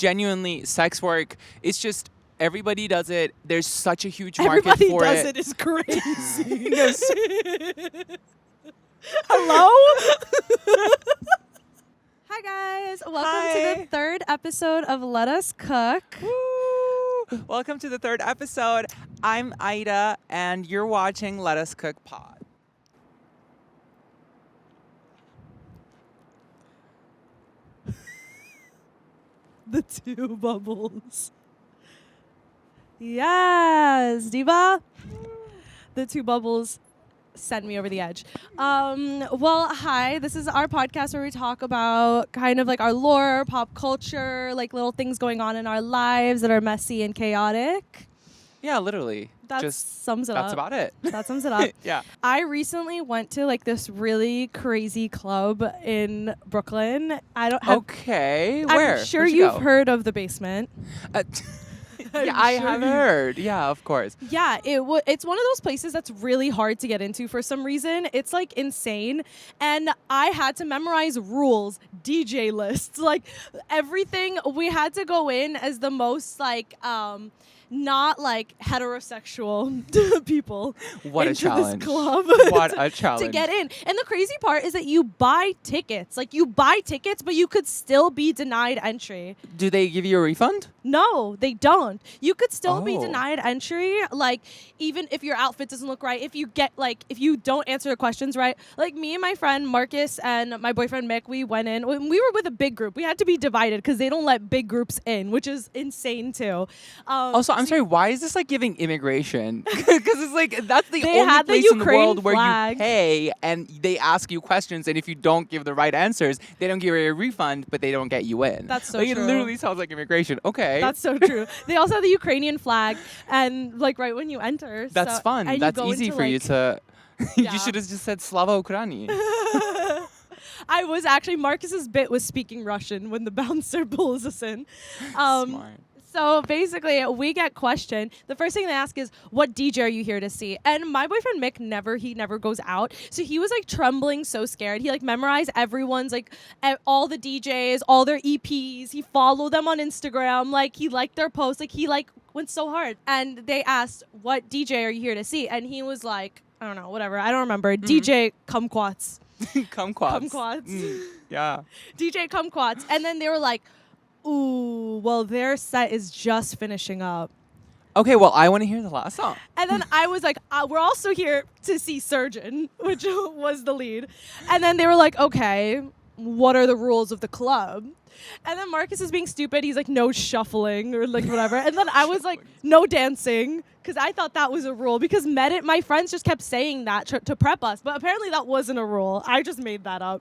genuinely, sex work, it's just everybody does it. There's such a huge market Everybody for does it. it is crazy. Yes. Hello? Hi, guys. Welcome Hi. to the third episode of Let Us Cook. Woo! Welcome to the third episode. I'm Ida, and you're watching Let Us Cook Pod. The two bubbles. Yes, Diva. The two bubbles sent me over the edge. Well, hi. This is our podcast where we talk about kind of like our lore, pop culture, like little things going on in our lives that are messy and chaotic. Yeah, literally. That Just sums it up. That's about it. That sums it up. Yeah. I recently went to like this really crazy club in Brooklyn. I don't have. Okay. Where? I'm sure Where'd you you've go? heard of the Basement. Yeah, I sure have you- heard. Yeah, of course. Yeah, it's one of those places that's really hard to get into for some reason. It's like insane. And I had to memorize rules, DJ lists, like everything. We had to go in as the most like not like heterosexual people What a into challenge. this club. What a challenge. To get in. And the crazy part is that you buy tickets. Like you buy tickets, but you could still be denied entry. Do they give you a refund? No, they don't. You could still be Oh. denied entry, like even if your outfit doesn't look right, if you get like if you don't answer the questions right. Like me and my friend Marcus and my boyfriend Mick, we went in. We were with a big group. We had to be divided because they don't let big groups in, which is insane too. Also, I'm sorry, why is this like giving immigration? Because it's like that's the They only had the place in the Ukraine world where flag. you pay and they ask you questions, and if you don't give the right answers, they don't give you a refund, but they don't get you in. That's so like, true. It literally sounds like immigration. Okay. That's so true. They also have the Ukrainian flag, and like right when you enter. That's so, fun. and you That's go easy into, for you like- to... Yeah. You should have just said Slava Ukraini. I was actually Marcus's bit was speaking Russian when the bouncer pulls us in. Smart. So basically, we get questioned. The first thing they ask is, "What DJ are you here to see?" And my boyfriend Mick never goes out, so he was like trembling, so scared. He like memorized everyone's like all the DJs, all their EPs. He followed them on Instagram. Like he liked their posts. Like he like went so hard. And they asked, "What DJ are you here to see?" And he was like, "I don't know, whatever. I don't remember." DJ Kumquats. Kumquats. Kumquats. Yeah. DJ Kumquats. And then they were like, "Ooh, well, their set is just finishing up." Okay, well, I want to hear the last song. And then I was like, "We're also here to see Surgeon," which was the lead. And then they were like, "Okay, what are the rules of the club?" And then Marcus is being stupid. He's like, "No shuffling," or like whatever. And then I was like, "No dancing," because I thought that was a rule. Because my friends just kept saying that to prep us. But apparently that wasn't a rule. I just made that up.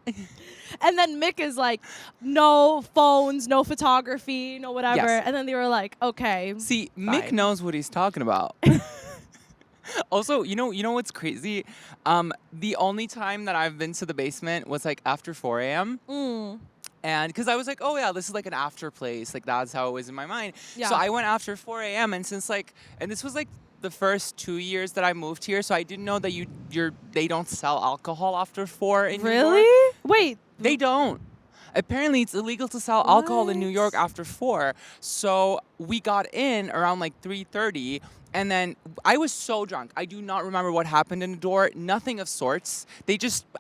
And then Mick is like, "No phones, no photography, no whatever." Yes. And then they were like, "Okay." See, Mick Fine. knows what he's talking about. Also, you know what's crazy? The only time that I've been to the basement was like after 4 a.m. And because I was like, oh yeah, this is like an after place. Like that's how it was in my mind. Yeah. So I went after 4 a.m. And since and this was like the first 2 years that I moved here, so I didn't know that they don't sell alcohol after 4 in New York. Really? Wait. They don't. Apparently, it's illegal to sell alcohol in New What? York after 4. So we got in around like 3:30, and then I was so drunk. I do not remember what happened in the door. Nothing of sorts.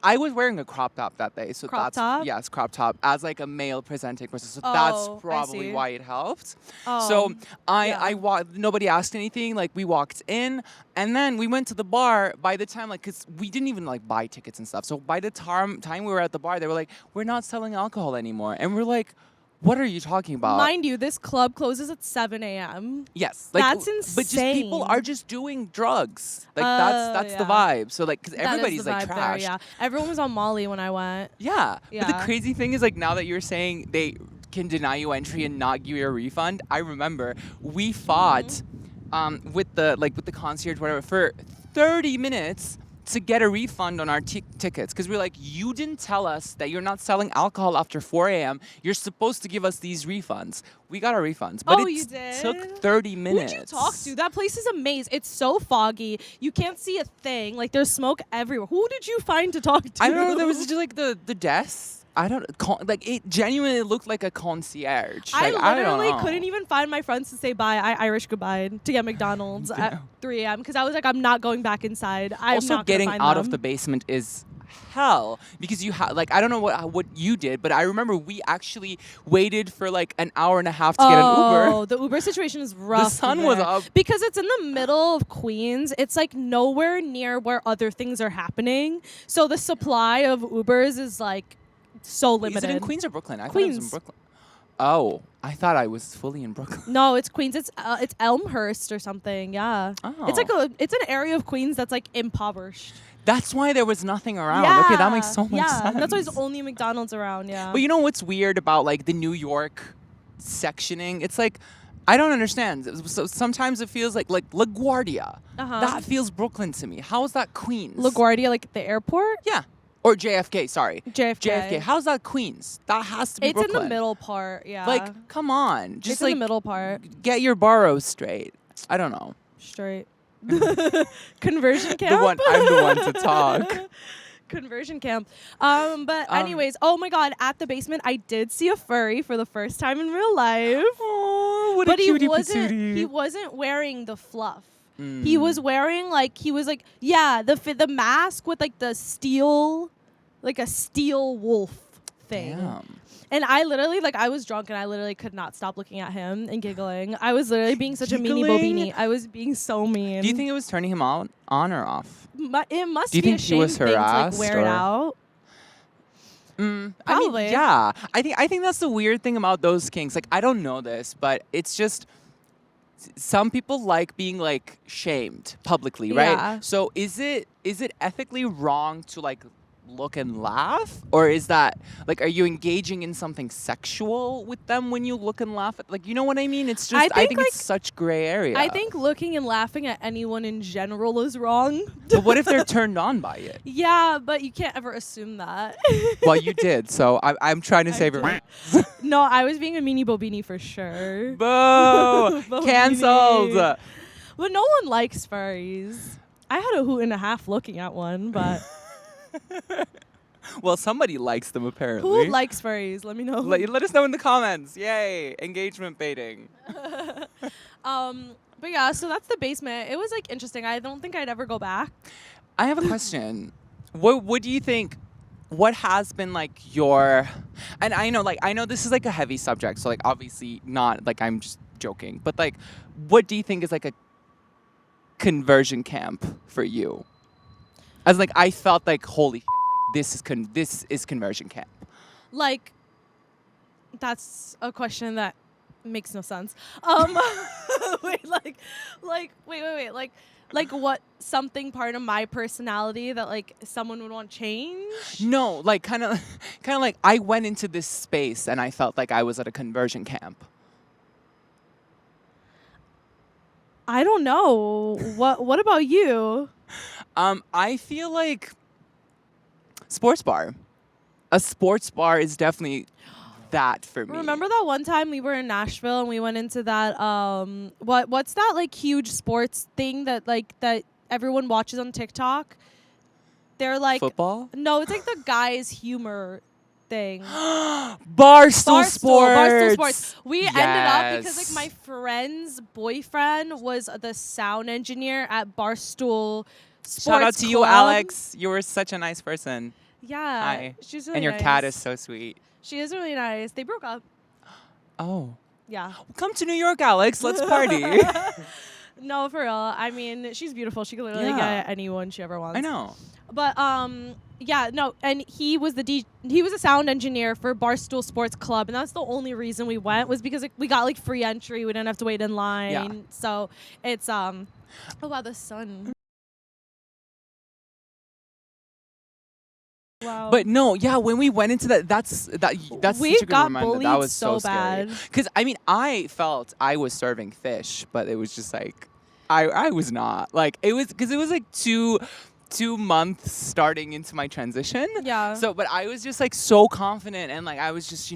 I was wearing a crop top that day, so Crop that's top? yes, crop top as like a male presenting person. So Oh, I that's probably see. why it helped. Oh, So yeah. nobody asked anything. Like we walked in, and then we went to the bar. By the time, because we didn't even like buy tickets and stuff. So by the time we were at the bar, they were like, "We're not selling alcohol anymore," and we're like, "What are you talking about?" Mind you, this club closes at 7 a.m. Yes, That's But just people insane. are just doing drugs. Like that's the yeah. vibe. So like, because That is everybody's the like vibe trash. there, yeah. Everyone was on Molly when I went. Yeah. But Yeah. the crazy thing is, like, now that you're saying they can deny you entry and not give you a refund, I remember we fought with the concierge, whatever, for 30 minutes to get a refund on our tickets, because we're like, you didn't tell us that you're not selling alcohol after 4 a.m. You're supposed to give us these refunds. We got our refunds, but You took did? 30 minutes. Who'd you talk to? That place is amazing. It's so foggy. You can't see a thing. Like, there's smoke everywhere. Who did you find to talk to? I don't know. There was just like the desk. I don't like it. Genuinely looked like a concierge. I Like, I don't literally know. couldn't even find my friends to say bye. I Irish goodbye to get McDonald's at Damn. 3 a.m. because I was like, I'm not going back inside. I'm Also, not gonna getting find out them. of the basement is hell because you have like I don't know what you did, but I remember we actually waited for like an hour and a half to get an Uber. Oh, the Uber situation is rough. sun was there. up. Because it's in the middle of Queens. It's like nowhere near where other things are happening. So the supply of Ubers is like so limited. Is it in Queens or Brooklyn? I thought it Queens. was in Brooklyn. Oh, I thought I was fully in Brooklyn. No, it's Queens. It's Elmhurst or something. Yeah. Oh. It's an area of Queens that's like impoverished. That's why there was nothing around. Yeah. Okay, that makes so much Yeah, sense. that's why there's only McDonald's around. Yeah. But you know what's weird about like the New York sectioning? It's like I don't understand. So sometimes it feels like LaGuardia. Uh-huh. That feels Brooklyn to me. How is that Queens? LaGuardia, like the airport. Yeah. Or JFK, sorry. JFK. How's that Queens? That has to be It's Brooklyn. in the middle part. Yeah. Like, come on. Just it's like in the middle part. get your boroughs straight. I don't know. Straight. Conversion camp. I'm the one to talk. Conversion camp. But anyways, oh my god, at the basement I did see a furry for the first time in real life. Oh, what But a cutie he wasn't wearing the fluff. He was wearing the mask with like the steel, like a steel wolf thing. Damn. And I literally, I was drunk and I literally could not stop looking at him and giggling. I was literally being such a meanie Giggling? bobini. I was being so mean. Do you think it was turning him on or off? It must Do you be a think he was shame thing to harassed, wear it or- out. I mean, Probably. yeah. I think that's the weird thing about those kinks. Like, I don't know this, but it's just some people like being like shamed publicly, right? Yeah. So is it ethically wrong to like look and laugh, or is that like, are you engaging in something sexual with them when you look and laugh at, like, you know what I mean? It's just I think it's such gray area. I think looking and laughing at anyone in general is wrong. But what if they're turned on by it? Yeah, but you can't ever assume that. Well, you did, so I'm trying to save it. No, I was being a meanie bobini for sure. Boo! Bobini. Cancelled. But no one likes furries. I had a hoot and a half looking at one, but Well, somebody likes them apparently. who likes furries? Let me know. Let us know in the comments. Yay! Engagement baiting. But yeah, so that's the basement. It was like interesting. I don't think I'd ever go back. I have a question. What do you think? What has been like your? And I know this is like a heavy subject, so like obviously not like I'm just joking, but like, what do you think is like a conversion camp for you? As like I felt like holy, this is conversion camp. Like, that's a question that makes no sense. Wait, like what, something part of my personality that like someone would want changed? No, like kind of like I went into this space and I felt like I was at a conversion camp. I don't know. What about you? I feel like sports bar. A sports bar is definitely that for me. Remember that one time we were in Nashville and we went into that what's that like huge sports thing that everyone watches on TikTok? They're like Football? No, it's like the guys' humor thing. Barstool Sports. We ended up because like my friend's boyfriend was the sound engineer at Barstool Sports Shout out to you, Club. Alex. You were such a nice person. Yeah. Hi. She's really And your nice. cat is so sweet. She is really nice. They broke up. Oh. Yeah. Come to New York, Alex. Let's party. No, for real. I mean, she's beautiful. She could literally Yeah. get anyone she ever wants. I know. But yeah, no, and he was a sound engineer for Barstool Sports Club, and that's the only reason we went, was because we got like free entry. We didn't have to wait in line. Yeah. So it's oh wow, the sun. Wow. But no, yeah, when we went into that's We such a good got reminder. bullied That was so scary. bad. Because I mean, I felt I was serving fish, but it was just like I was not. Like it was because it was like 2 months starting into my transition. Yeah. So, but I was just like so confident, and like I was just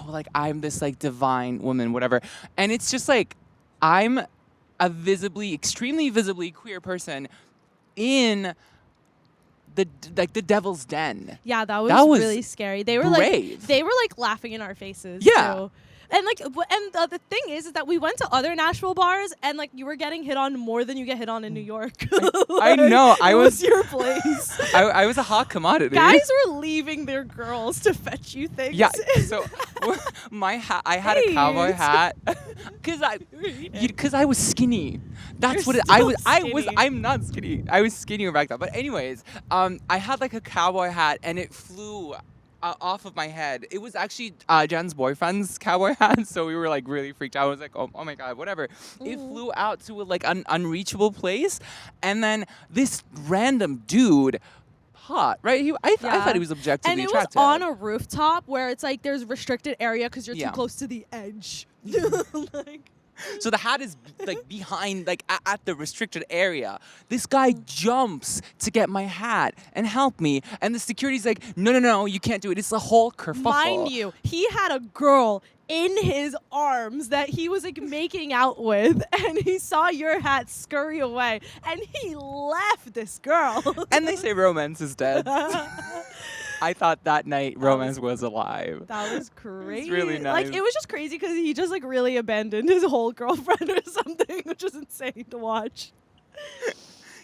like I'm this like divine woman, whatever. And it's just like I'm a extremely visibly queer person in the devil's den. Yeah, that That was really scary. They were brave. like laughing in our faces. Yeah. Too. And the thing is that we went to other Nashville bars and like you were getting hit on more than you get hit on in New York. I know. I was your place. I was a hot commodity. Guys were leaving their girls to fetch you things. Yeah. So my hat, I had a cowboy hat because I was skinny. That's You're what I was. skinny. I'm not skinny. I was skinnier back then. But anyways, I had like a cowboy hat and it flew off of my head. It was actually Jen's boyfriend's cowboy hat, so we were like really freaked out. I was like, oh my god, whatever. It flew out to like an unreachable place, and then this random dude, hot, right? I thought he was objectively and it attractive. was on a rooftop where it's like there's restricted area because you're Yeah. too close to the edge. Like, So the hat is like behind, like at the restricted area. This guy jumps to get my hat and help me, and the security's like, no, you can't do it. It's a whole kerfuffle. mind you, he had a girl in his arms that he was like making out with, and he saw your hat scurry away, and he left this girl. And they say romance is dead. I thought that night romance was alive. That was crazy. really nice. Like, it was just crazy because he just like really abandoned his whole girlfriend or something, which was insane to watch.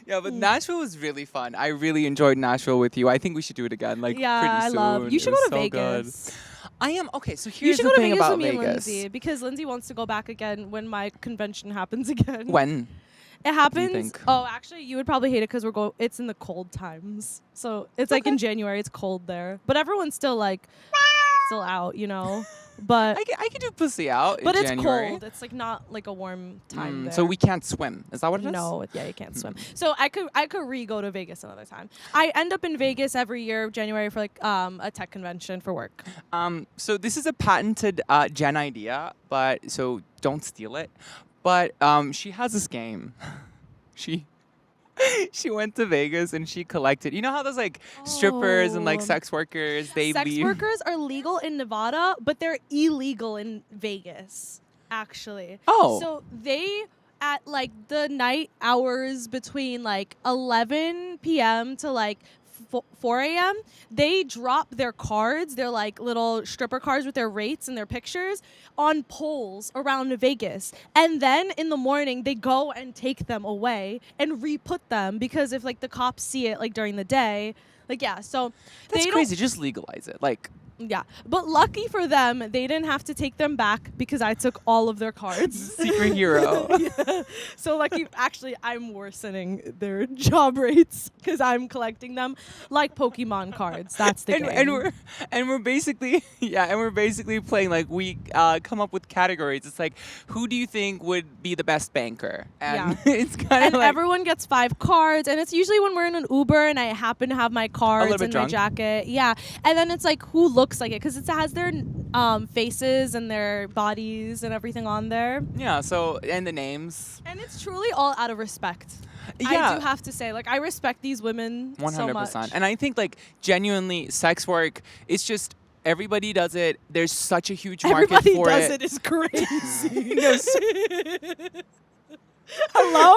Yeah, but Nashville was really fun. I really enjoyed Nashville with you. I think we should do it again, like pretty soon. You should It go was to so Vegas. good. I am okay. So You here's should the go to thing Vegas about with me and Vegas. Lindsay because Lindsay wants to go back again when my convention happens again. When? It happens. think? Oh, actually, you would probably hate it because it's in the cold times. So it's like in January. It's cold there, but everyone's still like still out, you know. But I could do pussy out but in it's January. cold. It's like not like a warm time there. So we can't swim. Is that what it is? No, yeah, you can't swim. So I could go to Vegas another time. I end up in Vegas every year, January, for like a tech convention for work. So this is a patented Jen idea, but so don't steal it. But she has this game. She went to Vegas and she collected. You know how those like strippers and like Oh. sex workers they Sex leave. workers are legal in Nevada, but they're illegal in Vegas, actually. Oh. So they, at like the night hours between like 11 p.m. to like 4 a.m., they drop their cards, their like little stripper cards with their rates and their pictures on poles around Vegas. And then in the morning, they go and take them away and re-put them because if like the cops see it like during the day, like, yeah. So That's they crazy. Just legalize it. Like, yeah, but lucky for them, they didn't have to take them back because I took all of their cards. secret hero. Yeah. So lucky, actually, I'm worsening their job rates because I'm collecting them like Pokemon cards. That's the game. and we're basically playing like we come up with categories. It's like, who do you think would be the best banker? And it's kind of And like everyone gets 5 cards, and it's usually when we're in an Uber and I happen to have my cards bit in my drunk. jacket. Yeah, and then it's like who looks like it because it has their faces and their bodies and everything on there. yeah. So and the names. And it's truly all out of respect. Yeah. I do have to say, like, I respect these women 100%. so much. And I think like genuinely, sex work. It's just everybody does it. There's such a huge market Everybody for does it. it is crazy. Yes. Hello?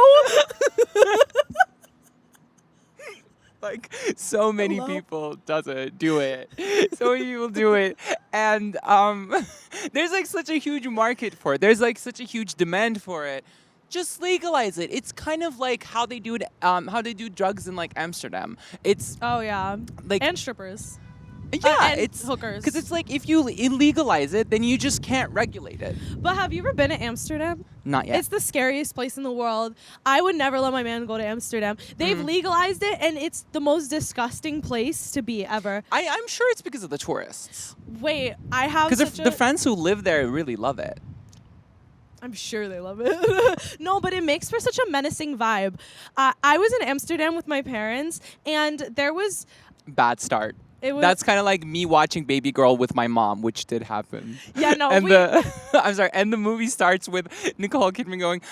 Like so many Hello? people do it. So many people do it, and there's like such a huge market for it. There's like such a huge demand for it. Just legalize it. It's kind of like how they do it. How they do drugs in like Amsterdam. It's Oh, yeah. like And strippers. yeah, and it's hookers. because it's like if you illegalize it, then you just can't regulate it. But have you ever been to Amsterdam? Not yet. It's the scariest place in the world. I would never let my man go to Amsterdam. They've legalized it, and it's the most disgusting place to be ever. I'm sure it's because of the tourists. Wait, I have Because such the friends who live there really love it. I'm sure they love it. No, but it makes for such a menacing vibe. I was in Amsterdam with my parents, and there was... Bad start. It was. That's kind of like me watching Baby Girl with my mom, which did happen. Yeah, no. And I'm sorry, and the movie starts with Nicole Kidman going,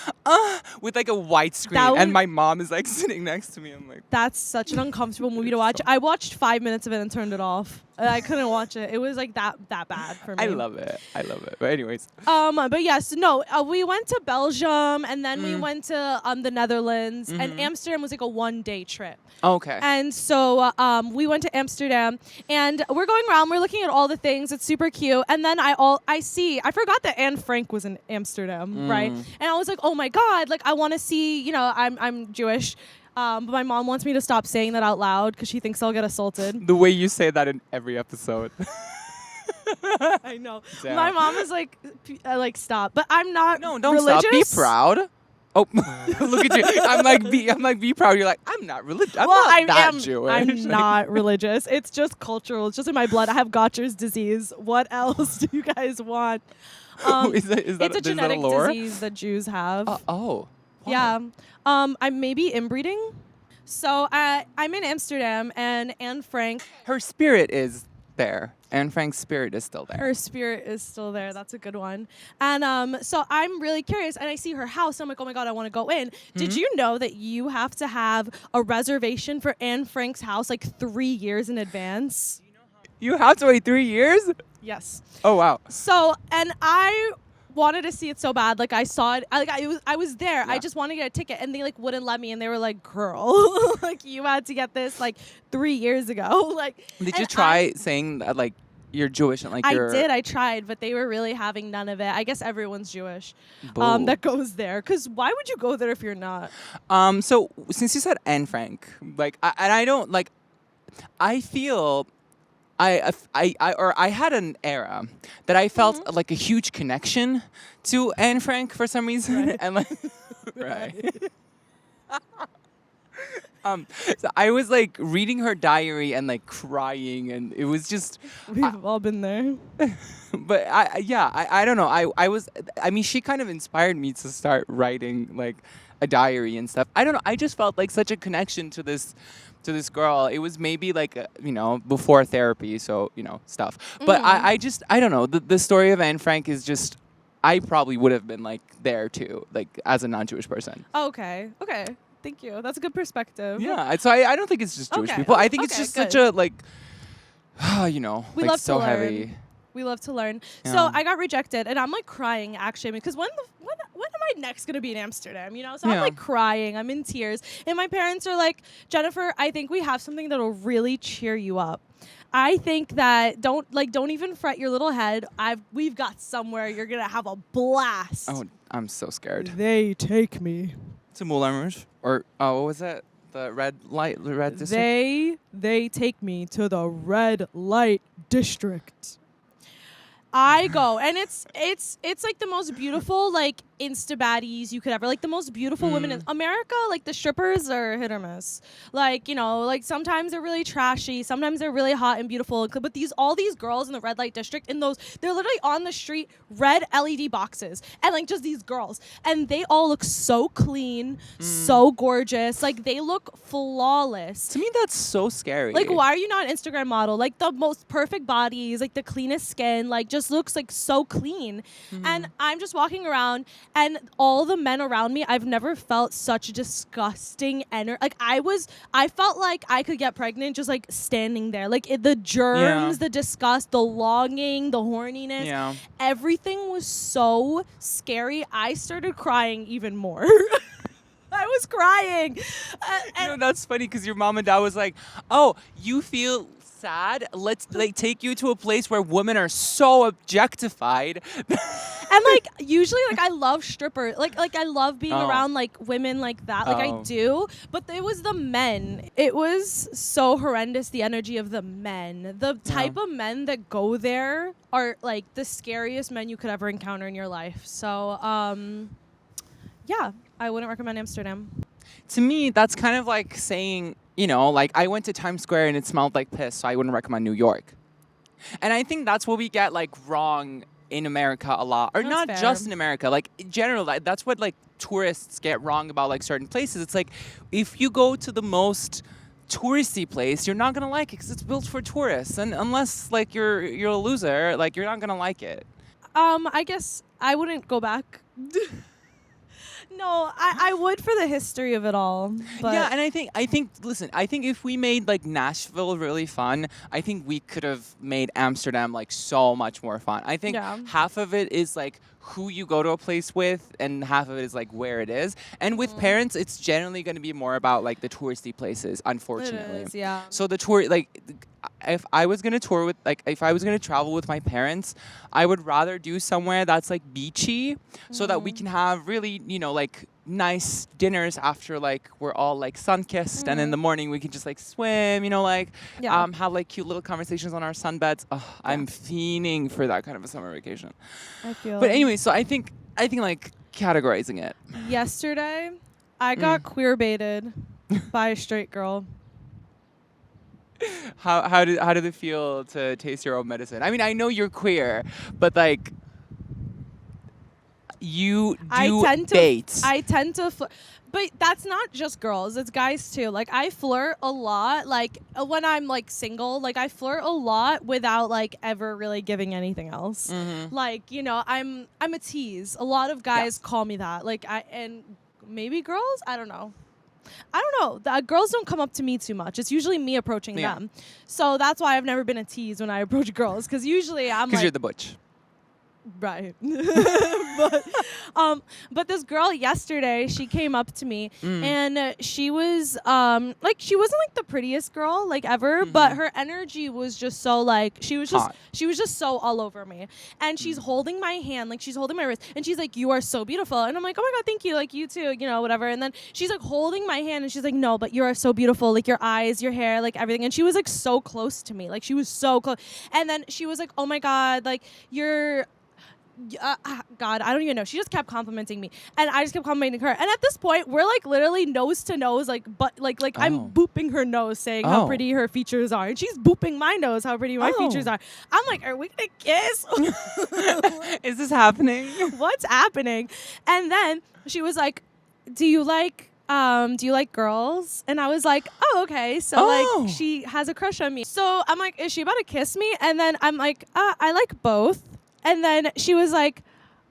with like a white screen, and my mom is like sitting next to me. I'm like, that's such an uncomfortable movie to watch. I watched 5 minutes of it and turned it off. I couldn't watch it. It was like that bad for me. I love it. But anyways. But yes, no. We went to Belgium and then we went to the Netherlands, and Amsterdam was like a 1-day trip. Okay. And so we went to Amsterdam, and we're going around. We're looking at all the things. It's super cute. And then I forgot that Anne Frank was in Amsterdam, right? And I was like, oh my god, like I want to see. You know, I'm Jewish. But my mom wants me to stop saying that out loud because she thinks I'll get assaulted. The way you say that in every episode. I know. Damn. My mom is like stop. But I'm not. No, don't religious. stop. Be proud. Oh, look at you. I'm like, be proud. You're like, I'm not religious. I'm not Jewish. I'm not religious. It's just cultural. It's just in my blood. I have Gotcher's disease. What else do you guys want? Is that it's a genetic disease that Jews have. Oh. What? Yeah. I'm maybe inbreeding. So I'm in Amsterdam, and Anne Frank. Her spirit is there. Anne Frank's spirit is still there. Her spirit is still there. That's a good one. And so I'm really curious, and I see her house. I'm like, oh my god, I want to go in. Did you know that you have to have a reservation for Anne Frank's house like 3 years in advance? You have to wait 3 years? Yes. Oh wow. So, and I wanted to see it so bad. Like I saw it. I was there. Yeah. I just wanted to get a ticket, and they like wouldn't let me. And they were like, "Girl, like you had to get this like 3 years ago." Like, did you try saying that like you're Jewish and like you're? I did. I tried, but they were really having none of it. I guess everyone's Jewish that goes there. Because why would you go there if you're not? So since you said Anne Frank, like, I don't like. I feel. I had an era that I felt like a huge connection to Anne Frank for some reason, right. and like, right. So I was like reading her diary and like crying, and it was just. We've all been there. But I don't know. I mean, she kind of inspired me to start writing like a diary and stuff. I don't know. I just felt like such a connection to this girl. It was maybe like, before therapy, so, stuff. But I don't know. The story of Anne Frank is just, I probably would have been like there too, like as a non-Jewish person. Okay. Thank you. That's a good perspective. Yeah. So I don't think it's just Jewish people. I think it's just such a like, we like love so to learn. heavy. We love to learn. Yeah. So I got rejected, and I'm like crying actually because when am I next gonna be in Amsterdam? So I'm like crying, I'm in tears, and my parents are like, Jennifer, I think we have something that'll really cheer you up. I think that don't even fret your little head. We've got somewhere you're gonna have a blast. Oh, I'm so scared. They take me To Moulin Rouge, or what was that? The red district. They take me to the red light district. I go, and it's like the most beautiful like Insta baddies you could ever, like the most beautiful women in America. Like the strippers are hit or miss. Like like sometimes they're really trashy, sometimes they're really hot and beautiful. But all these girls in the red light district, they're literally on the street, red LED boxes, and like just these girls, and they all look so clean, so gorgeous. Like they look flawless. To me, that's so scary. Like, why are you not an Instagram model? Like the most perfect bodies, like the cleanest skin, like just looks like so clean. And I'm just walking around, and all the men around me, I've never felt such disgusting energy. Like I felt like I could get pregnant just like standing there. Like the germs, the disgust, the longing, the horniness, everything was so scary. I started crying even more. I was crying. That's funny because your mom and dad was like, "Oh, you feel sad? Let's like take you to a place where women are so objectified." And like usually like I love strippers. Like I love being around like women like that. Like I do. But it was the men. It was so horrendous, the energy of the men. The type of men that go there are like the scariest men you could ever encounter in your life. So I wouldn't recommend Amsterdam. To me, that's kind of like saying, like I went to Times Square and it smelled like piss, so I wouldn't recommend New York. And I think that's what we get like wrong in America a lot, or not just in America, like in general. That's what like tourists get wrong about like certain places. It's like if you go to the most touristy place, you're not gonna like it because it's built for tourists. And unless like you're a loser, like you're not gonna like it. I guess I wouldn't go back. No, I would for the history of it all. But Yeah, and I think listen, I think if we made like Nashville really fun, I think we could have made Amsterdam like so much more fun. I think half of it is like who you go to a place with, and half of it is like where it is. And with parents, it's generally going to be more about like the touristy places, unfortunately. It is, yeah. So the tour, like, if I was gonna tour with, like, if I was gonna travel with my parents, I would rather do somewhere that's like beachy, so that we can have really, like nice dinners after like we're all like sun kissed, and in the morning we can just like swim, like have like cute little conversations on our sunbeds. I'm fiending for that kind of a summer vacation. I feel. But anyway, so I think like categorizing it. Yesterday, I got queerbaited by a straight girl. How did it feel to taste your own medicine? I mean, I know you're queer, but like you do dates. I tend to but that's not just girls, it's guys too. Like I flirt a lot, like when I'm like single, like I flirt a lot without like ever really giving anything else. Like, I'm a tease. A lot of guys call me that. Like and maybe girls, I don't know. The girls don't come up to me too much. It's usually me approaching them. So that's why I've never been a tease when I approach girls, because usually I'm like... Because you're the butch. Right. But this girl yesterday, she came up to me and she was she wasn't like the prettiest girl like ever, but her energy was just so like she was just so all over me. And she's holding my hand, like she's holding my wrist, and she's like, "You are so beautiful." And I'm like, "Oh my God, thank you, like you too, whatever." And then she's like holding my hand and she's like, "No, but you are so beautiful, like your eyes, your hair, like everything." And she was like so close to me, like she was so close. And then she was like, "Oh my God, like you're..." God, I don't even know. She just kept complimenting me, and I just kept complimenting her. And at this point, we're like literally nose to nose, like I'm booping her nose, saying how pretty her features are, and she's booping my nose, how pretty my features are. I'm like, "Are we gonna kiss? Is this happening? What's happening?" And then she was like, do you like girls?" And I was like, "Oh, okay." So like she has a crush on me. So I'm like, "Is she about to kiss me?" And then I'm like, "I like both." And then she was like,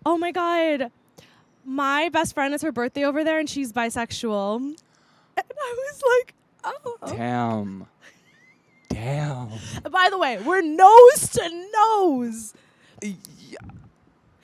"Oh my God, my best friend, is her birthday over there and she's bisexual." And I was like, "Oh." Damn. By the way, we're nose to nose. Yeah.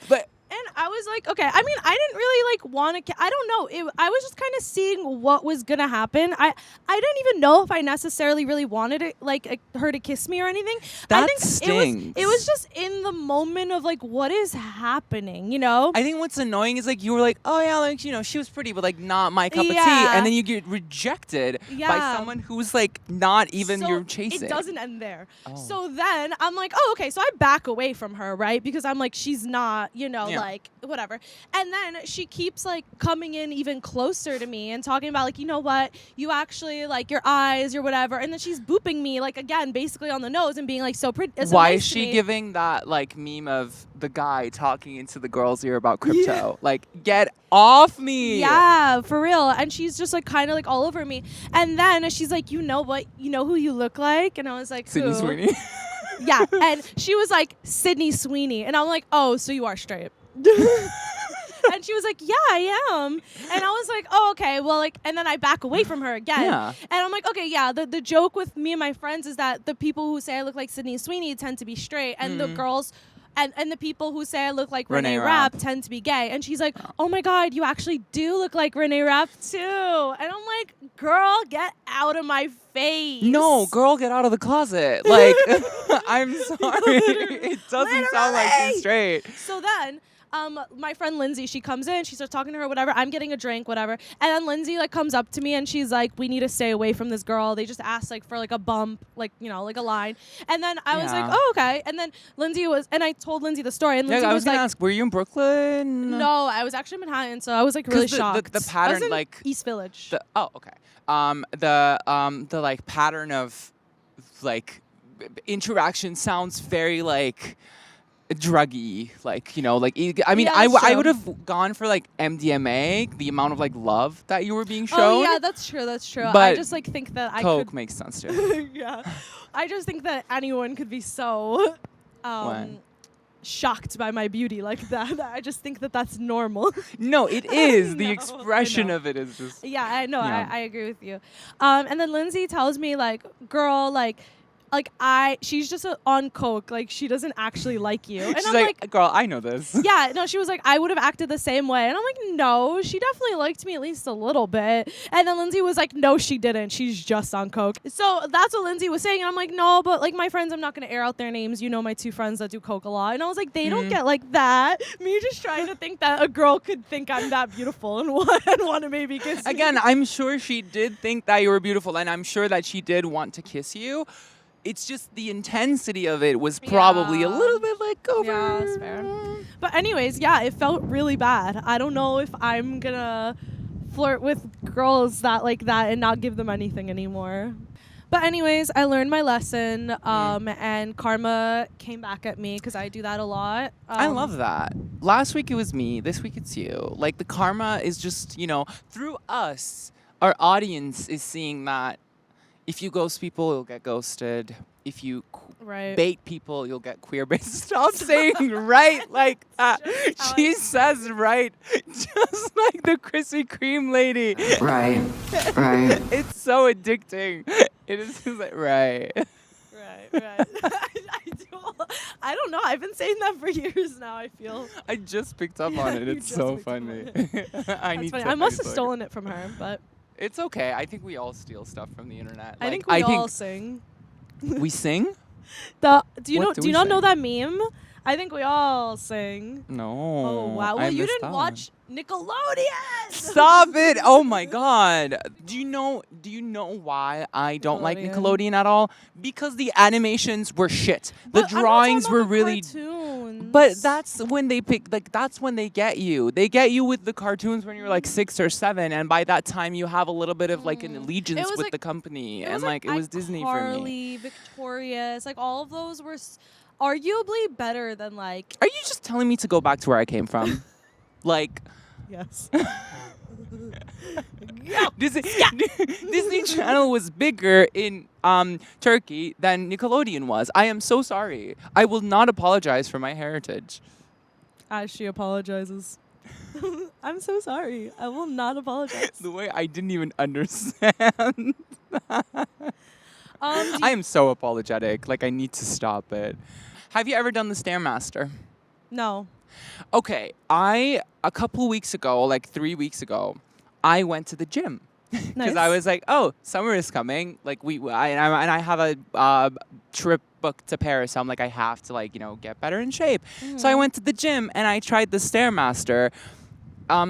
But And I was like, okay. I mean, I didn't really like want to. I don't know. I was just kind of seeing what was gonna happen. I didn't even know if I necessarily really wanted it, like her to kiss me or anything. That I think stings. It was just in the moment of like, what is happening? I think what's annoying is like you were like, "Oh yeah, like she was pretty, but like not my cup of tea," and then you get rejected by someone who's like not even your chasing. It doesn't end there. So then I'm like, "Oh, okay." So I back away from her, right? Because I'm like, she's not, like whatever. And then she keeps like coming in even closer to me and talking about like, "You know what? You actually like your eyes or whatever." And then she's booping me like again, basically on the nose and being like so pretty. So Why nice is to she me. giving that like meme of the guy talking into the girl's ear about crypto? Yeah. Like, get off me. Yeah, for real. And she's just like kind of like all over me. And then she's like, "You know what? You know who you look like?" And I was like, Sydney "Who?" Sweeney. Yeah. And she was like, "Sydney Sweeney." And I'm like, "Oh, so you are straight." And she was like, "Yeah, I am." And I was like, "Oh, okay." Well, like, and then I back away from her again. Yeah. And I'm like, "Okay, yeah." The joke with me and my friends is that the people who say I look like Sydney Sweeney tend to be straight, and the girls. And the people who say I look like Renee Rapp tend to be gay. And she's like, "Oh my God, you actually do look like Renee Rapp too." And I'm like, "Girl, get out of my face." No, girl, get out of the closet. Like, I'm sorry. It doesn't sound like she's straight. So then, my friend Lindsay, she comes in, she starts talking to her, whatever. I'm getting a drink, whatever. And then Lindsay like comes up to me and she's like, "We need to stay away from this girl. They just asked like for like a bump, like, like a line." And then I was like, "Oh, okay." And then and I told Lindsay the story. And Lindsay I was gonna like, ask, were you in Brooklyn? "No, I was actually in Manhattan." So I was like really shocked. The pattern, I was in like East Village. Okay. The like pattern of like interaction sounds very like druggy, like, you know, like, I mean, Yeah, I that's true. would have gone for like MDMA, the amount of like love that you were being shown. Oh yeah, that's true. That's true. I But just like think that I Coke could. makes sense too. Yeah, I just think that anyone could be so What? shocked by my beauty like that. I just think that that's normal. No, it is. I The know, expression I know. of it is just. Yeah, I know. Yeah. I agree with you. And then Lindsay tells me like, girl, she's just on coke. Like she doesn't actually like you. And She's I'm like, girl, I know this. yeah, no, she was like, I would have acted the same way. And I'm like, no, she definitely liked me at least a little bit. And then Lindsay was like, no, she didn't. She's just on coke. So that's what Lindsay was saying. And I'm like, no, but like my friends, I'm not going to air out their names. You know, my two friends that do coke a lot. And I was like, they don't get like that. Me just trying to think that a girl could think I'm that beautiful and want to maybe kiss me. Again, I'm sure she did think that you were beautiful, and I'm sure that she did want to kiss you. It's just the intensity of it was probably a Yeah. little bit like over. Yeah, that's fair. But anyways, yeah, it felt really bad. I don't know if I'm gonna flirt with girls that like that and not give them anything anymore. But anyways, I learned my lesson, and karma came back at me because I do that a lot. I love that. Last week it was me. This week it's you. Like the karma is just, you know, through us, our audience is seeing that if you ghost people, you'll get ghosted. If you Right. bait people, you'll get queerbaited. Stop saying right like that. how She I- says right, just like the Krispy Kreme lady. Right. Right. It's so addicting. It is just like right. Right. I don't know. I've been saying that for years now. I feel. I just picked up on it. You It's just so picked up on funny. That's funny. I must have stolen it from her, but It's okay. I think we all steal stuff from the internet. I think Like, we all sing. we sing. Do What do you we not know sing? that meme? I think we all sing. No. Oh wow! I Well, you missed didn't that one. watch Nickelodeon. Stop it! Oh my god. Do you know why I don't like Nickelodeon. Nickelodeon at all? Because the animations were shit. But The I'm not drawings talking were about the really cartoons. But that's when they pick that's when they get you. They get you with the cartoons when you're like 6 or 7, and by that time you have a little bit of like an allegiance was with like- the company. It And was like it was Disney for me. iCarly, Victorious, like all of those were arguably better than like. Are you just telling me to go back to where I came from? Like Yes. Disney Channel was bigger in Turkey than Nickelodeon was. I am so sorry. I will not apologize for my heritage. As she apologizes. I'm so sorry. I will not apologize. The way I didn't even understand. Do I am so apologetic. Like I need to stop it. Have you ever done the Stairmaster? no. Okay, a couple weeks ago, like 3 weeks ago, I went to the gym because Nice. I was like, oh, summer is coming. Like I have a trip booked to Paris, so I'm like, I have to like get better in shape. So I went to the gym and I tried the Stairmaster.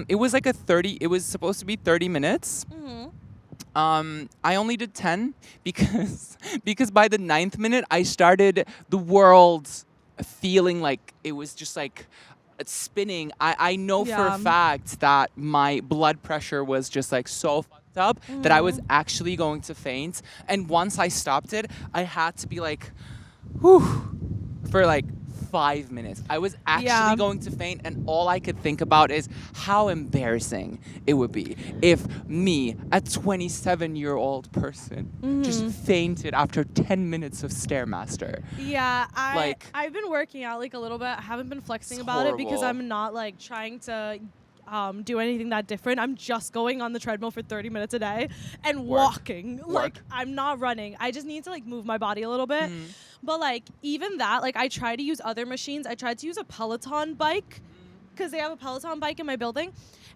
It was like It was supposed to be 30 minutes. I only did 10 because by the 9th minute I started the world feeling like it was just like spinning. I know for a Yeah. fact that my blood pressure was just like so fucked up that I was actually going to faint. And once I stopped it, I had to be like, whew, for like 5 minutes. I was actually Yeah. going to faint, and all I could think about is how embarrassing it would be if me, a 27-year-old person, just fainted after 10 minutes of Stairmaster. Yeah, Like- I've been working out like a little bit. I haven't been flexing It's about it because horrible. I'm not like trying to do anything that different. I'm just going on the treadmill for 30 minutes a day and walking. Like I'm not running. I just need to like move my body a little bit. But like even that, like I try to use other machines. I tried to use a Peloton bike because they have a Peloton bike in my building.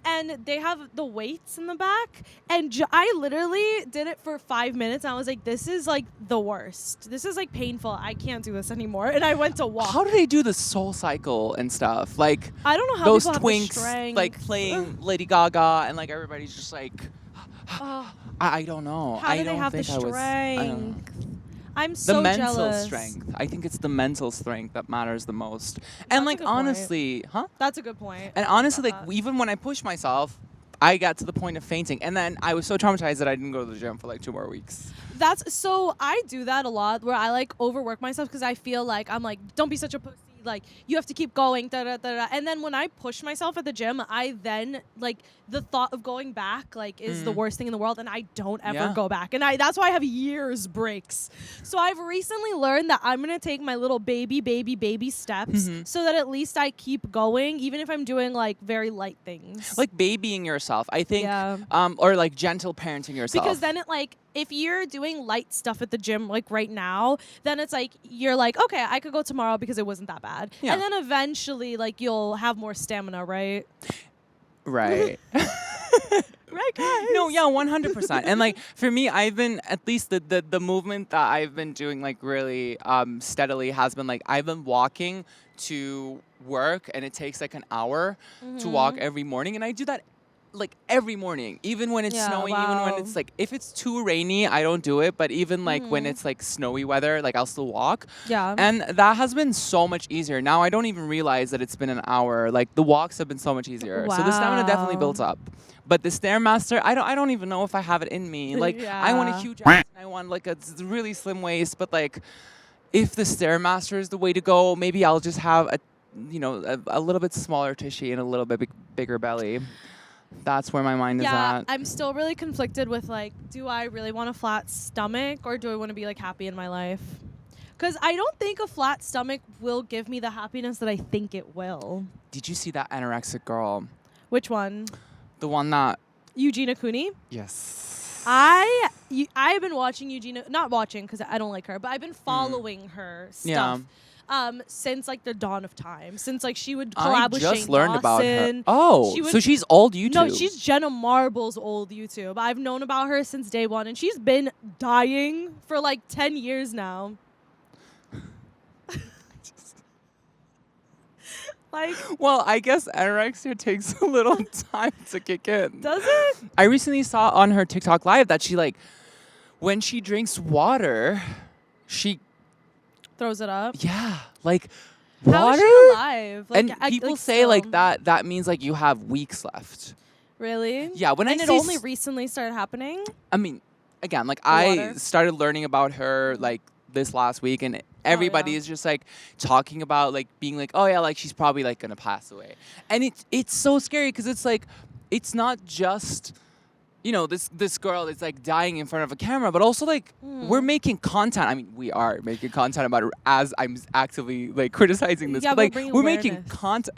And they have the weights in the back. And I literally did it for 5 minutes. And I was like, this is like the worst. This is like painful. I can't do this anymore. And I went to walk. How do they do the Soul Cycle and stuff? Like I don't know how those people have the twinks, strength. like playing Lady Gaga, and like everybody's just like, I don't know. How I do they don't have the think I was. I don't know. strength? I'm The so mental jealous. strength. I think it's the mental strength that matters the most. That's And a like good point. honestly, That's a good point. And honestly, About like even when I push myself, I got to the point of fainting, and then I was so traumatized that I didn't go to the gym for like 2 more weeks. That's so I do that a lot where I like overwork myself because I feel like I'm like, don't be such a pussy. like you have to keep going, da, da, da, da. And then when I push myself at the gym, I then like the thought of going back like is the worst thing in the world, and I don't ever go back. And that's why I have years breaks. So I've recently learned that I'm gonna take my little baby steps so that at least I keep going, even if I'm doing like very light things. Like babying yourself, I think, or like gentle parenting yourself. Because then it like, if you're doing light stuff at the gym like right now, then it's like you're like, okay, I could go tomorrow because it wasn't that bad. Yeah. And then eventually like you'll have more stamina, right? Right. Right, guys? No, yeah, 100%. And like for me, I've been, at least the movement that I've been doing like really steadily has been like I've been walking to work, and it takes like an hour to walk every morning, and I do that like every morning, even when it's snowing, even when it's like, if it's too rainy, I don't do it, but even like when it's like snowy weather, like I'll still walk. Yeah. And that has been so much easier. Now I don't even realize that it's been an hour. Like the walks have been so much easier. So the stamina definitely built up. But the Stairmaster, I don't even know if I have it in me. Like I want a huge ass, and I want like a really slim waist, but like if the Stairmaster is the way to go, maybe I'll just have a little bit smaller tushy and a little bit bigger belly. That's where my mind is at. I'm still really conflicted with like, do I really want a flat stomach, or do I want to be like happy in my life? Because I don't think a flat stomach will give me the happiness that I think it will. Did you see that anorexic girl? Which one? The one that... Eugenia Cooney? Yes. I've been watching Eugenia, not watching because I don't like her, but I've been following her stuff. Since like the dawn of time, since like she would collab with Shane I just learned about her. Dawson. Oh, so she's old YouTube. No, she's Jenna Marble's old YouTube. I've known about her since day one, and she's been dying for like 10 years now. Like, well, I guess anorexia takes a little time to kick in. Does it? I recently saw on her TikTok live that she like, when she drinks water, she throws it up. Yeah, like How water. is she alive? Like, and people say like that means like you have weeks left. Really? Yeah. When and I it see only recently started happening. I mean, again, like water. I started learning about her like this last week, and everybody is just like talking about like being like, oh yeah, like she's probably like gonna pass away, and it's so scary because it's like it's not just this girl is like dying in front of a camera, but also like we're making content. I mean, we are making content about it as I'm actively like criticizing this, but like we're making content.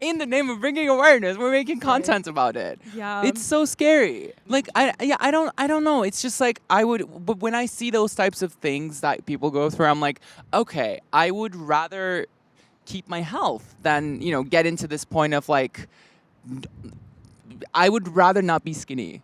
In the name of bringing awareness, we're making content about it. Yeah. It's so scary. Like I don't know. It's just like but when I see those types of things that people go through, I'm like, okay, I would rather keep my health than, get into this point of like I would rather not be skinny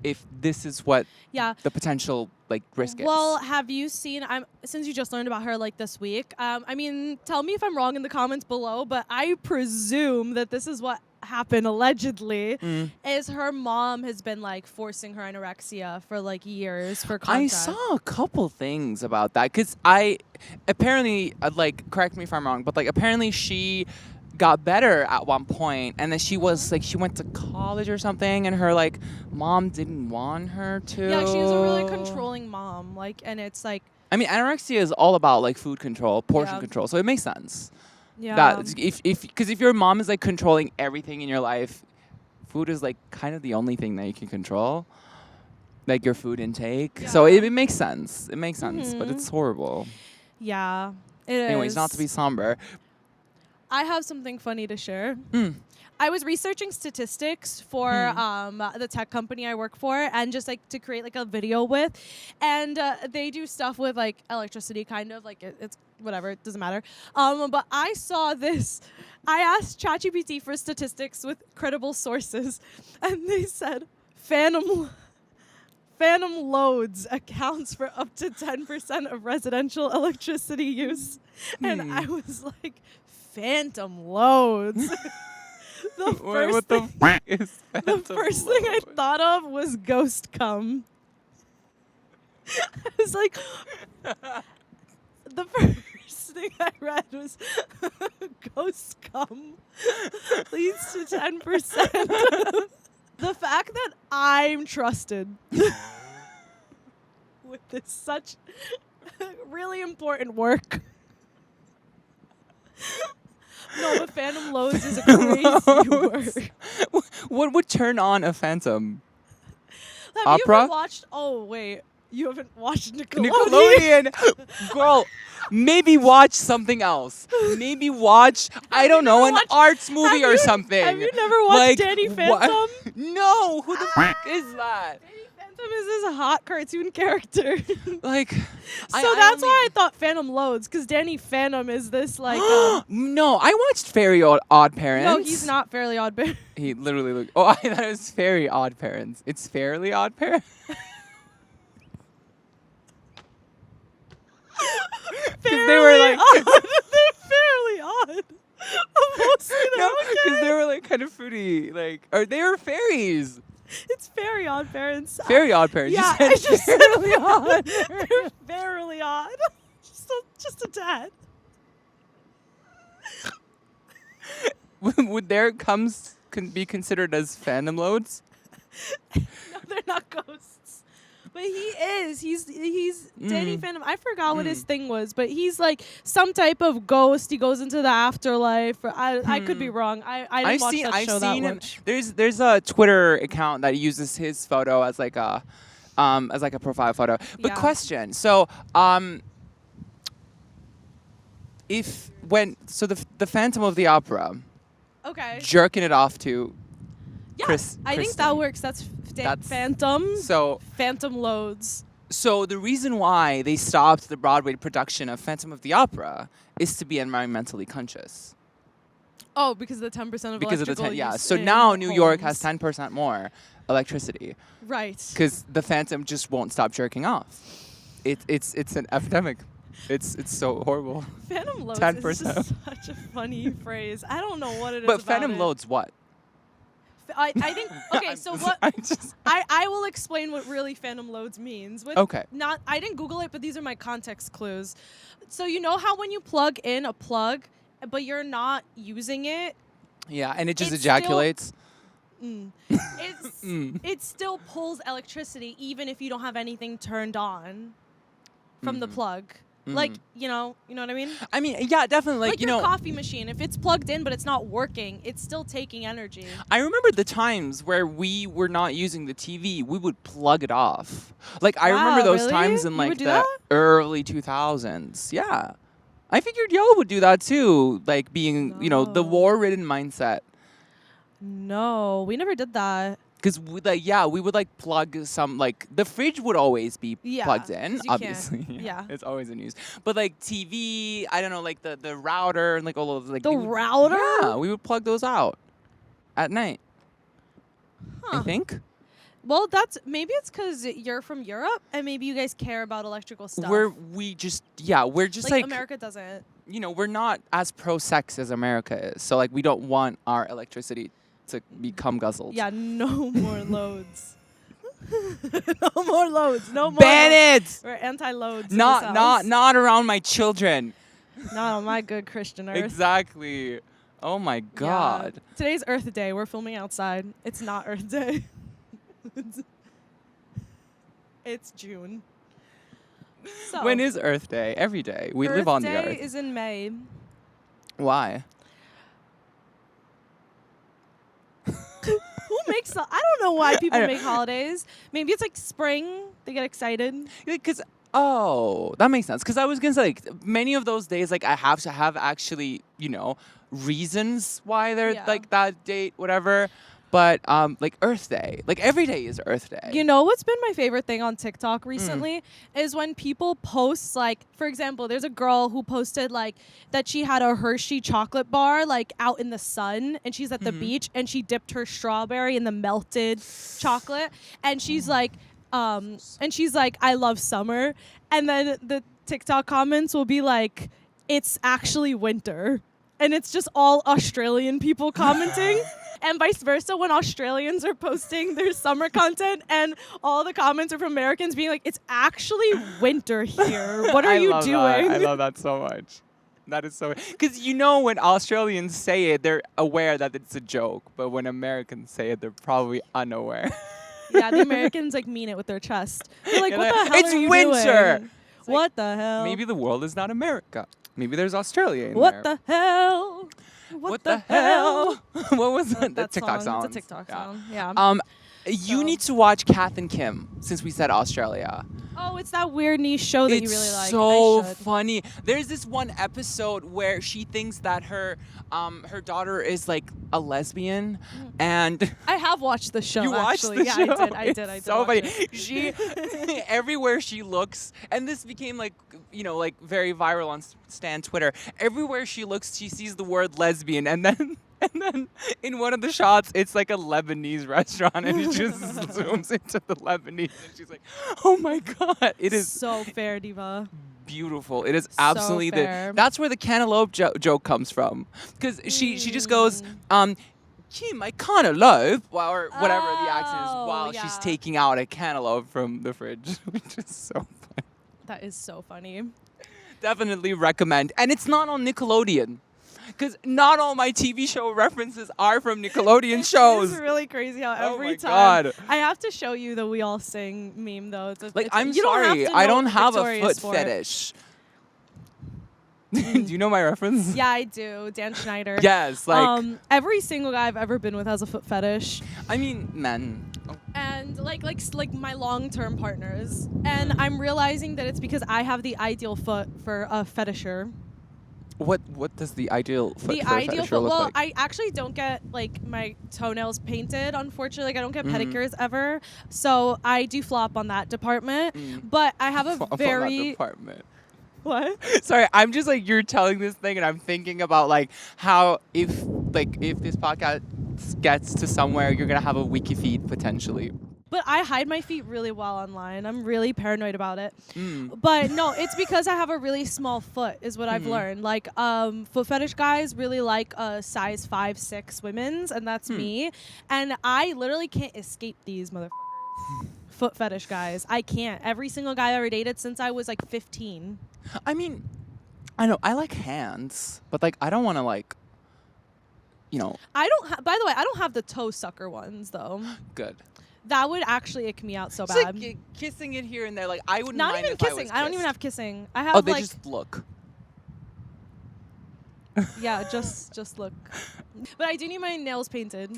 if this is what the potential like risk is. Well, have you seen, since you just learned about her like this week, I mean, tell me if I'm wrong in the comments below, but I presume that this is what happened allegedly, is her mom has been like forcing her anorexia for like years for content. I saw a couple things about that because apparently, like, correct me if I'm wrong, but like apparently she got better at one point, and then she was like, she went to college or something, and her like mom didn't want her to. Yeah, she was a really controlling mom, like, and it's like, I mean, anorexia is all about like food control, portion control, so it makes sense. Yeah. That because if your mom is like controlling everything in your life, food is like kind of the only thing that you can control, like your food intake. So it makes sense. It makes sense, but it's horrible. Yeah, it Anyways, is. not to be somber. I have something funny to share. I was researching statistics for the tech company I work for, and just like to create like a video with, and they do stuff with like electricity, kind of like it's whatever, it doesn't matter. But I saw this. I asked ChatGPT for statistics with credible sources, and they said phantom loads accounts for up to 10% of residential electricity use, and I was like, phantom loads. The first thing I thought of was ghost cum. I was like, the first thing I read was ghost cum leads to 10%. The fact that I'm trusted with this such really important work No, but phantom loads is a crazy word. What would turn on a phantom? Have you Opera? ever watched? Oh wait, you haven't watched Nickelodeon. Nickelodeon. Girl, maybe watch something else. Maybe watch, I don't know, an arts movie or something. Have you never watched Danny Phantom? No, who the fuck is that? Danny Phantom is this hot cartoon character. Like, So that's why I thought Phantom Loads, because Danny Phantom is this like. No, I watched Fairy Odd Parents. No, he's not Fairly Odd Parents. He literally looked. Oh, I thought it was Fairy Odd Parents. It's Fairly Odd Parents. Because they were like. They're fairly odd. No, because they were like kind of fruity, like, or they were fairies. It's Fairy Odd Parents. Fairy Odd Parents. Yeah, you I said just said Fairly odd. They're fairly odd. Just a tad. Would their comes be considered as phantom loads? No, they're not ghosts. But he is. He's Danny Phantom. I forgot what his thing was, but he's like some type of ghost. He goes into the afterlife. I could be wrong. I didn't watch that show that much. There's a Twitter account that uses his photo as like a profile photo. But Yeah. question. So the Phantom of the Opera, Okay. jerking it off to Yeah, I think Kristen. that works. That's Phantom. So Phantom Loads. So the reason why they stopped the Broadway production of Phantom of the Opera is to be environmentally conscious. Oh, because of the 10% of Because of the electrical use So in now New York homes. has 10% more electricity Right. because the Phantom just won't stop jerking off. It's an epidemic. It's so horrible. Phantom Loads 10%. is just such a funny phrase. I don't know what it is But about Phantom it. Loads what? I think okay. So what? I just I will explain what really Phantom Loads means. Okay. I didn't Google it, but these are my context clues. So you know how when you plug in a plug, but you're not using it, yeah, and it just It's still- ejaculates. it still pulls electricity even if you don't have anything turned on from the plug. Like you know what I mean? I mean, yeah, definitely. Like, your coffee machine, if it's plugged in but it's not working, it's still taking energy. I remember the times where we were not using the TV, we would plug it off. Like, I remember Wow, those really? times in You like would do the that? early 2000s. Yeah. I figured y'all would do that too, like being, the No. war-ridden mindset. No, we never did that. Because we would like plug some, like the fridge would always be Yeah, plugged in, 'cause you obviously. can't. Yeah. It's always in use. But like TV, I don't know, like the router and like all of like The we would- router? Yeah, we would plug those out at night. I Huh. think. Well, maybe it's because you're from Europe and maybe you guys care about electrical stuff. We're just like America doesn't. we're not as pro-sex as America is. So like we don't want our electricity to become guzzled. Yeah, no more loads. No more loads. No more. Ban it! We're anti-loads. in this house. Not around my children. Not on my good Christian earth. Exactly. Oh my Yeah. God. Today's Earth Day. We're filming outside. It's not Earth Day. It's June. So When is Earth Day? Every day. We live on the Earth Day Earth. is in May. Why? Who makes I don't know why people I don't- make holidays. Maybe it's like spring. They get excited. Because that makes sense. Because I was gonna say like many of those days like I have to have actually reasons why they're Yeah. like that date whatever. But like Earth Day, like every day is Earth Day. You know what's been my favorite thing on TikTok recently is when people post like, for example, there's a girl who posted like that she had a Hershey chocolate bar like out in the sun and she's at the beach and she dipped her strawberry in the melted chocolate and she's like I love summer, and then the TikTok comments will be like, it's actually winter, and it's just all Australian people commenting. And vice versa, when Australians are posting their summer content and all the comments are from Americans being like, it's actually winter here. What are you love doing? That. I love that so much. That is so... Because when Australians say it, they're aware that it's a joke. But when Americans say it, they're probably unaware. Yeah, the Americans like mean it with their chest. They're like, Yeah, what the hell it's are you winter. doing? What the hell? Maybe the world is not America. Maybe there's Australia in What there. the hell? What the hell? What was that? That TikTok song. It's a TikTok song. Yeah. You So- need to watch Kath and Kim since we said Australia. Oh, it's that weird niche show that It's you really like. so I should. funny. There's this one episode where she thinks that her daughter is like a lesbian, and I have watched the show. you watched actually. the show. I did. I did. So watch funny. it. She everywhere she looks, and this became like like very viral on Stan Twitter. Everywhere she looks, she sees the word lesbian, and then. And then in one of the shots, it's like a Lebanese restaurant, and it just zooms into the Lebanese, and she's like, "Oh my god, it is so fair, Diva. beautiful. It is absolutely fair. that's where the cantaloupe joke comes from, because she just goes, Kim, I cantaloupe, or whatever the accent is, Oh, while she's yeah. taking out a cantaloupe from the fridge, which is so funny. That is so funny. Definitely recommend, and it's not on Nickelodeon. Because not all my TV show references are from Nickelodeon shows. It's really crazy how Oh every my time God. I have to show you the "We All Sing" meme though. I'm you don't have sorry, to I know don't have a Victoria's foot for it. fetish. Do you know my reference? Yeah, I do. Dan Schneider. Yes, like every single guy I've ever been with has a foot fetish, I mean, men. and like my long-term partners. And I'm realizing that it's because I have the ideal foot for a fetisher. What does the ideal foot The for a ideal fetisher foot. look Well, like? I actually don't get like my toenails painted. Unfortunately, like I don't get pedicures ever. So I do flop on that department. But I have a Flop on that very department. what? Sorry, I'm just like, you're telling this thing, and I'm thinking about like how if this podcast gets to somewhere, you're gonna have a wiki feed potentially. But I hide my feet really well online. I'm really paranoid about it. Mm. But no, it's because I have a really small foot, is what I've learned. Like, foot fetish guys really like size 5, 6 women's, and that's me. And I literally can't escape these motherfuckers. Foot fetish guys. I can't. Every single guy I ever dated since I was like 15. I mean, I know I like hands, but like I don't want to like, I don't. By the way, I don't have the toe sucker ones though. good. That would actually ick me out so It's bad. like kissing it here and there. Like I wouldn't Not mind even if I kissing. was I don't even kissed. have kissing. I have Oh, they like just look. yeah, just look. But I do need my nails painted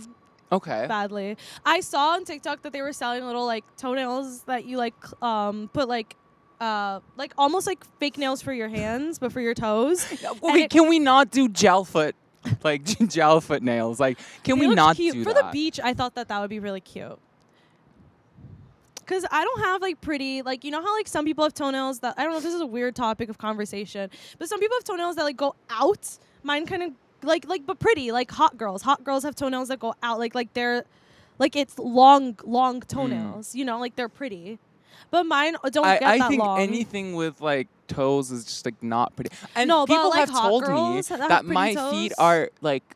Okay. badly. I saw on TikTok that they were selling little like toenails that you like put like almost like fake nails for your hands, but for your toes. Okay, can we not do gel foot, like gel foot nails? Like, can They we looked not cute. do For that? the beach, I thought that would be really cute. Because I don't have like pretty, like, you know how like some people have toenails that, I don't know if this is a weird topic of conversation, but some people have toenails that like go out. Mine kind of like but pretty, like hot girls. Hot girls have toenails that go out, like they're like it's long toenails, you know, like they're pretty. But mine don't get I that think long. anything with like toes is just like not pretty. And No, but, people like, have hot told me girls that have that pretty my toes. feet are like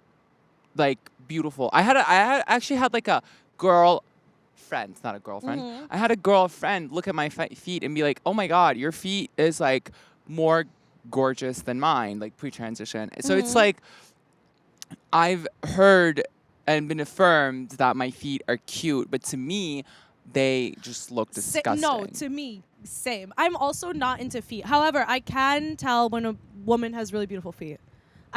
beautiful. I actually had like a girl friend, it's not a girlfriend. Mhm. I had a girlfriend look at my feet and be like, "Oh my god, your feet is like more gorgeous than mine, like pre-transition." So it's Mhm. like I've heard and been affirmed that my feet are cute, but to me, they just look disgusting. No, to me, same. I'm also not into feet. However, I can tell when a woman has really beautiful feet.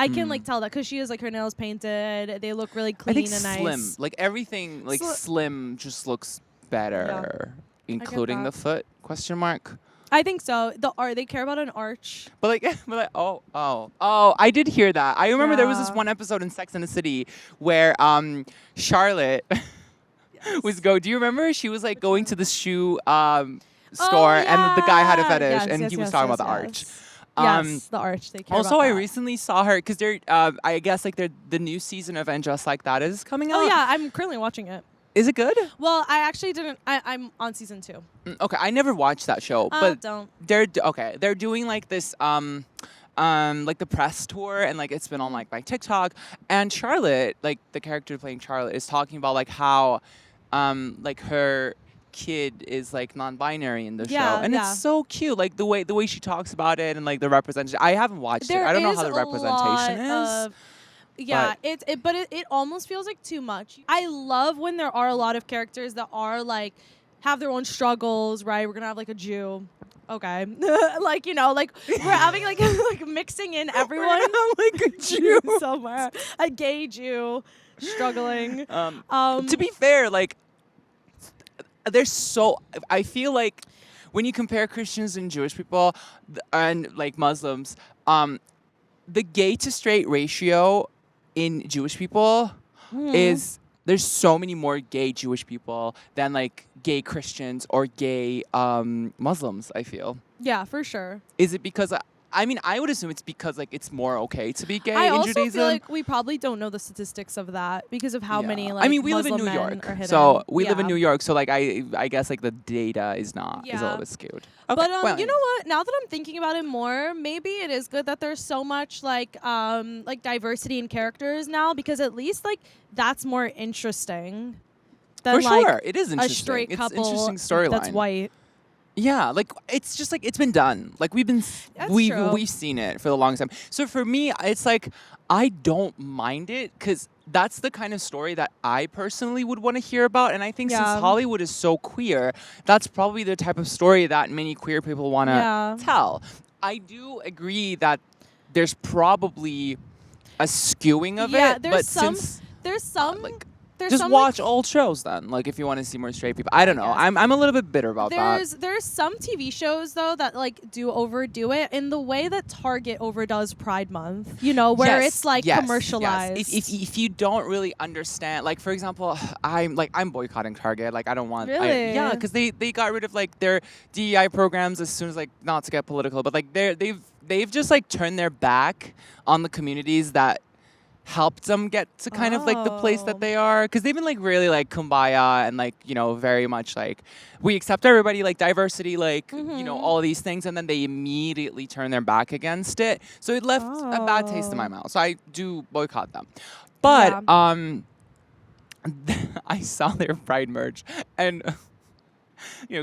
I can like tell that because she has like her nails painted. They look really I clean think and nice. slim, like everything, like slim, just looks better, including the that. foot? Question mark. I think so. They care about an arch. But like, oh, I did hear that. I remember there was this Yeah. one episode in Sex and the City where Charlotte was Do you remember? She was like going to the shoe store, and the guy had a fetish, and he was talking about the arch. Yes, the arch. They care Also, about I that. recently saw her because they're. I guess like the new season of And Just Like That is coming out. Oh yeah, I'm currently watching it. Is it good? Well, I actually didn't. I'm on season 2. Okay, I never watched that show, but Don't. they're doing like this like the press tour, and like it's been on like my TikTok, and Charlotte, like the character playing Charlotte, is talking about like how like her kid is like non-binary in the show, and it's so cute, like the way she talks about it and like the representation. I haven't watched it. I don't know how the representation is. Yeah, it almost feels like too much. I love when there are a lot of characters that are like have their own struggles, right? We're gonna have like a Jew okay. Like, like we're having like like mixing in everyone like a Jew. somewhere. A gay Jew struggling. To be fair, like I feel like when you compare Christians and Jewish people and like Muslims, the gay to straight ratio in Jewish people is there's so many more gay Jewish people than like gay Christians or gay Muslims, I feel. Yeah, for sure. Is it because I mean, I would assume it's because like it's more okay to be gay I in also Judaism. feel like we probably don't know the statistics of that because of how many like I mean, we live in Muslim New men York, are hidden. so we live in Yeah. New York. So like I guess like the data is is a Yeah. little bit skewed. Okay, But well, you know what? Now that I'm thinking about it more, maybe it is good that there's so much like diversity in characters now because at least like that's more interesting than for like sure, it is a interesting. straight It's couple interesting storyline. that's white. Yeah, like it's just like it's been done. Like That's true. we've seen it for the longest time. So for me, it's like I don't mind it because that's the kind of story that I personally would want to hear about. And I think since Yeah. Hollywood is so queer, that's probably the type of story that many queer people want to Yeah. tell. I do agree that there's probably a skewing of Yeah, it, there's but some- since There's some like there's just some watch like, old shows then, like if you want to see more straight people. I don't know. guess. I'm a little bit bitter about that. there's some TV shows though that like do overdo it in the way that Target overdoes Pride Month. You know, where Yes, it's like yes, commercialized. Yes. If you don't really understand, like for example, I'm boycotting Target. Like I don't want. Really? Yeah, because they got rid of like their DEI programs as soon as like not to get political, but like they've just like turned their back on the communities that helped them get to kind of like the place Oh. that they are, because they've been like really like kumbaya and like very much like we accept everybody, like diversity, like all of these things, and then they immediately turn their back against it, so it left a bad taste in my Oh. mouth, so I do boycott them. But Yeah. I saw their Pride merch and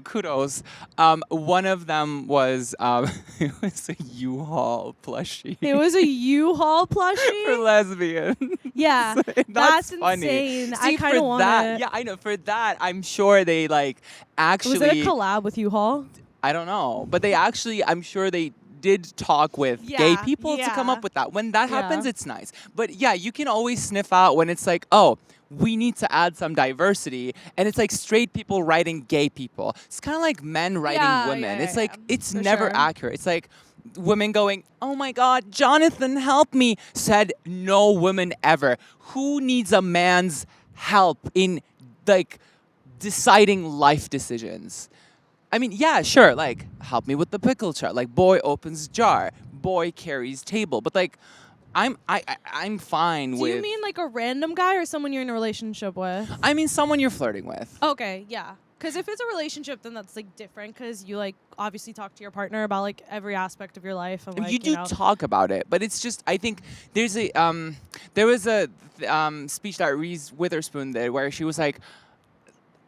kudos. One of them was it was a U-Haul plushie. It was a U-Haul for plushie. lesbian. Yeah, That's that's funny. insane. See, I kind of for want that, it. yeah, I know. For that, I'm sure they like actually. Was it a collab with U-Haul? I don't know, but they actually, I'm sure they did talk with gay Yeah, people to come yeah. up with that. When that happens, Yeah. it's nice. But yeah, you can always sniff out when it's like, oh, we need to add some diversity, and it's like straight people writing gay people. It's kind of like men writing Yeah, women. yeah, It's like yeah, it's for never sure. accurate. It's like women going, "Oh my God, Jonathan, help me!" Said no woman ever. Who needs a man's help in like deciding life decisions? I mean, yeah, sure, like help me with the pickle chart. Like boy opens jar, boy carries table. But like I'm fine Do with you mean like a random guy or someone you're in a relationship with? I mean someone you're flirting with. Okay, yeah. Because if it's a relationship, then that's like different. Because you like obviously talk to your partner about like every aspect of your life and like You do talk about it, but it's just I think there's a there was a speech that Reese Witherspoon did where she was like,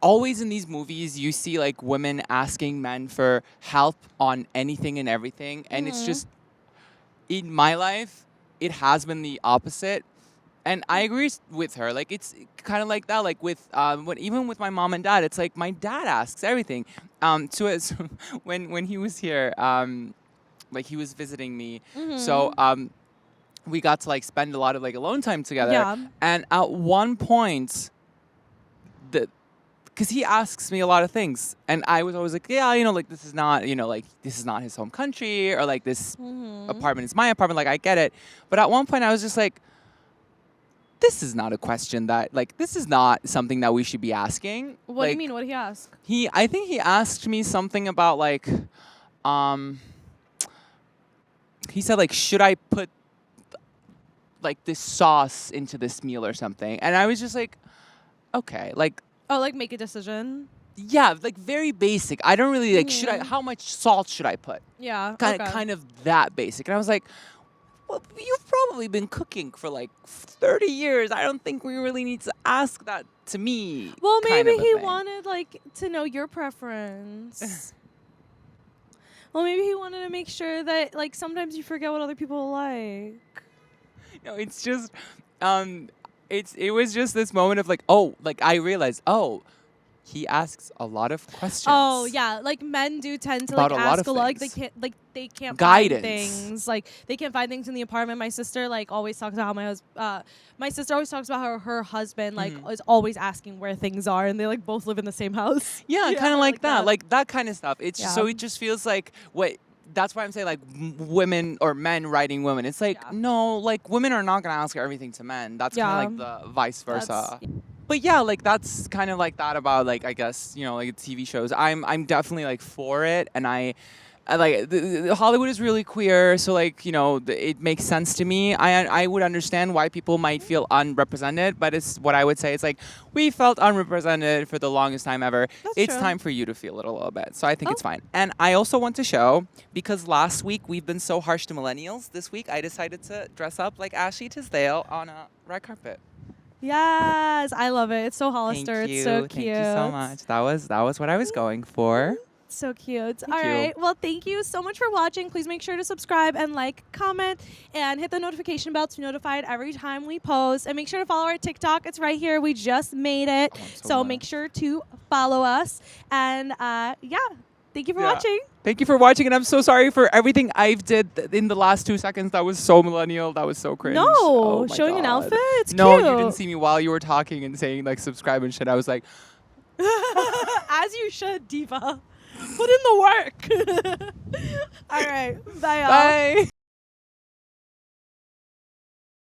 always in these movies you see like women asking men for help on anything and everything, and it's just in my life it has been the opposite. And I agree with her. Like it's kind of like that. Like with even with my mom and dad, it's like my dad asks everything. To us when he was here, like he was visiting me. So we got to like spend a lot of like alone time together. Yeah. And at one point, because he asks me a lot of things, and I was always like, yeah, like this is not, like this is not his home country, or like this apartment is my apartment. Like I get it, but at one point I was just like, this is not a question that like this is not something that we should be asking. What do you mean? What did he ask? I think he asked me something about like, he said like, should I put like this sauce into this meal or something? And I was just like, okay, like. Oh, like make a decision. Yeah, like very basic. I don't really like. Should I? How much salt should I put? Yeah. Kind of that basic. And I was like, well, you've probably been cooking for like 30 years. I don't think we really need to ask that to me. Well, kind maybe of a he thing. wanted like to know your preference. Well, maybe he wanted to make sure that like sometimes you forget what other people like. No, it's just, it was just this moment of like, oh, like I realized, oh, he asks a lot of questions. Oh yeah, like men do tend to About like a lot ask of a lot. Like things. they can't Guidance. find things. Like they can't find things in the apartment. My sister like always talks about how my sister always talks about how her husband like is always asking where things are, and they like both live in the same house. Yeah, kind of like that. that. Like that kind of stuff. It's Yeah. so it just feels like what. That's why I'm saying like women or men writing women. It's like Yeah. no, like women are not gonna ask everything to men. That's kind of like the vice versa. That's- But yeah, like that's kind of like that about like I guess like TV shows. I'm definitely like for it, and I like Hollywood is really queer, so like it makes sense to me. I would understand why people might feel unrepresented, but it's what I would say. It's like we felt unrepresented for the longest time ever. That's It's true. time for you to feel it a little bit. So I think it's fine. And I also want to show because last week we've been so harsh to millennials. This week I decided to dress up like Ashley Tisdale on a red carpet. Yes, I love it. It's so Hollister. Thank you. It's so cute. Thank you so much. That was what I was going for. So cute. Thank All you. right. Well, thank you so much for watching. Please make sure to subscribe and like, comment, and hit the notification bell to be notified every time we post. And make sure to follow our TikTok. It's right here. We just made it. Oh, I'm so So glad. make sure to follow us. And yeah, thank you for Yeah. watching. Thank you for watching, and I'm so sorry for everything I've did in the last 2 seconds. That was so millennial. That was so cringe. No, Oh my showing an God. outfit. It's No, cute. you didn't see me while you were talking and saying like subscribe and shit. I was like, As you should, diva. Put in the work. All right. Bye, y'all. bye.